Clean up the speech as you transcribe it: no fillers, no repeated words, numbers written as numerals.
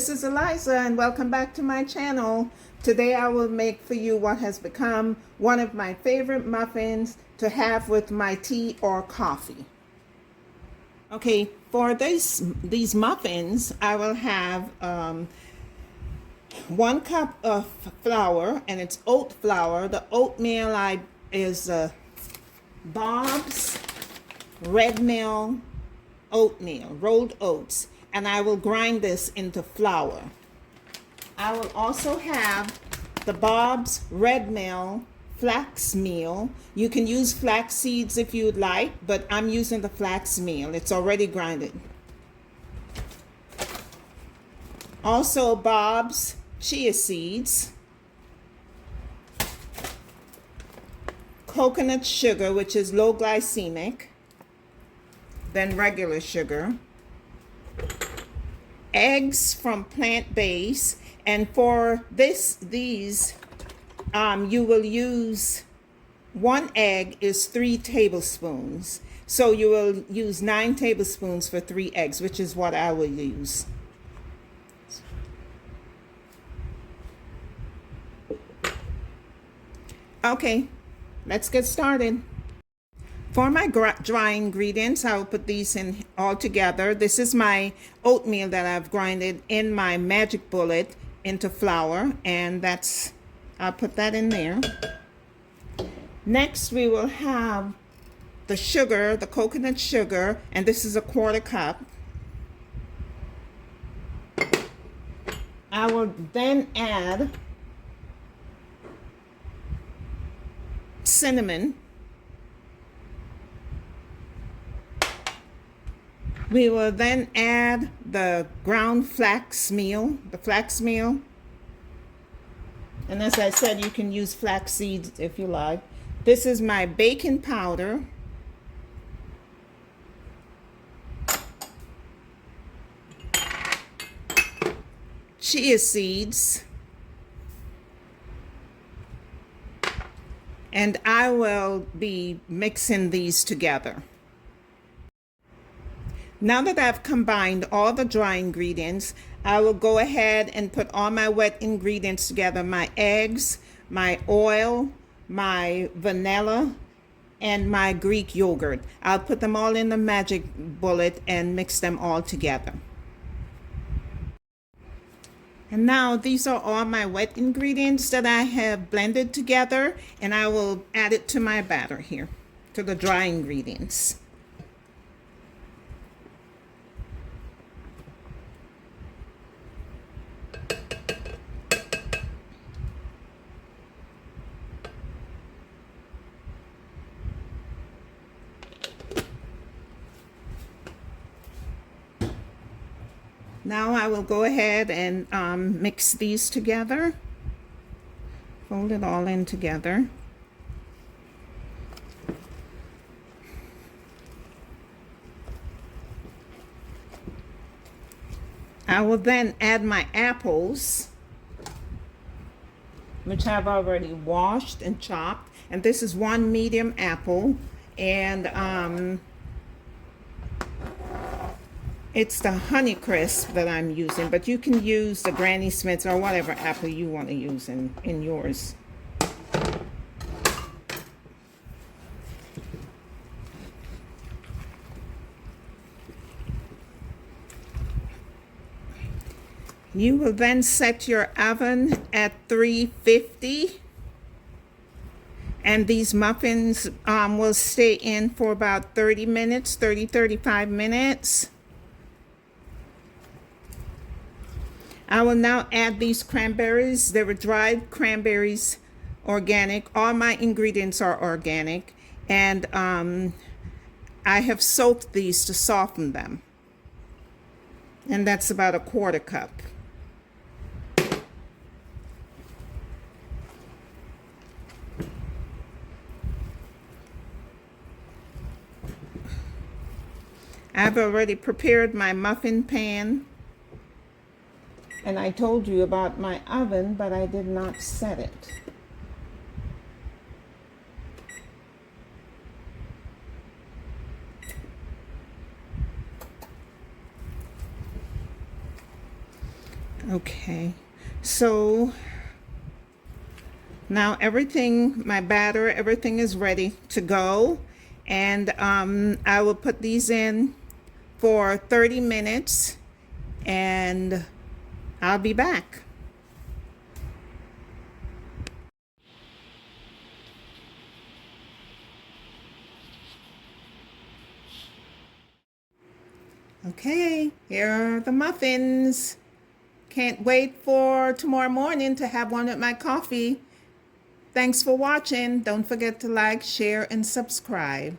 This is Eliza and welcome back to my channel. Today I will make for you what has become one of my favorite muffins to have with my tea or coffee. Okay, for these muffins I will have 1 cup of flour, and it's oat flour. The oatmeal is Bob's red mill oatmeal, rolled oats, and I will grind this into flour. I will also have the Bob's red mill flax meal. You can use flax seeds if you'd like, but I'm using the flax meal. It's already grinded. Also Bob's chia seeds, coconut sugar, which is low glycemic, then regular sugar, eggs from plant-based, and for these you will use 1 egg is 3 tablespoons, so you will use 9 tablespoons for 3 eggs, which is what I will use. Okay, let's get started. For my dry ingredients, I will put these in all together. This is my oatmeal that I've grinded in my magic bullet into flour, and I'll put that in there. Next, we will have the sugar, the coconut sugar, and this is a 1/4 cup. I will then add cinnamon. We will then add the ground flax meal, the flax meal. And as I said, you can use flax seeds if you like. This is my baking powder. Chia seeds. And I will be mixing these together. Now that I've combined all the dry ingredients, I will go ahead and put all my wet ingredients together: my eggs, my oil, my vanilla, and my Greek yogurt. I'll put them all in the magic bullet and mix them all together. And now these are all my wet ingredients that I have blended together, and I will add it to my batter here, to the dry ingredients. Now I will go ahead and mix these together, fold it all in together. I will then add my apples, which I've already washed and chopped, and this is 1 medium apple, and it's the Honeycrisp that I'm using, but you can use the Granny Smith's or whatever apple you want to use in yours. You will then set your oven at 350, and these muffins will stay in for about 30 minutes, 35 minutes. I will now add these cranberries. They were dried cranberries, organic. All my ingredients are organic, and I have soaked these to soften them. And that's about a 1/4 cup. I've already prepared my muffin pan. And I told you about my oven, but I did not set it. Okay, so now everything, my batter, everything is ready to go. And I will put these in for 30 minutes and I'll be back. Okay, here are the muffins. Can't wait for tomorrow morning to have one with my coffee. Thanks for watching. Don't forget to like, share, and subscribe.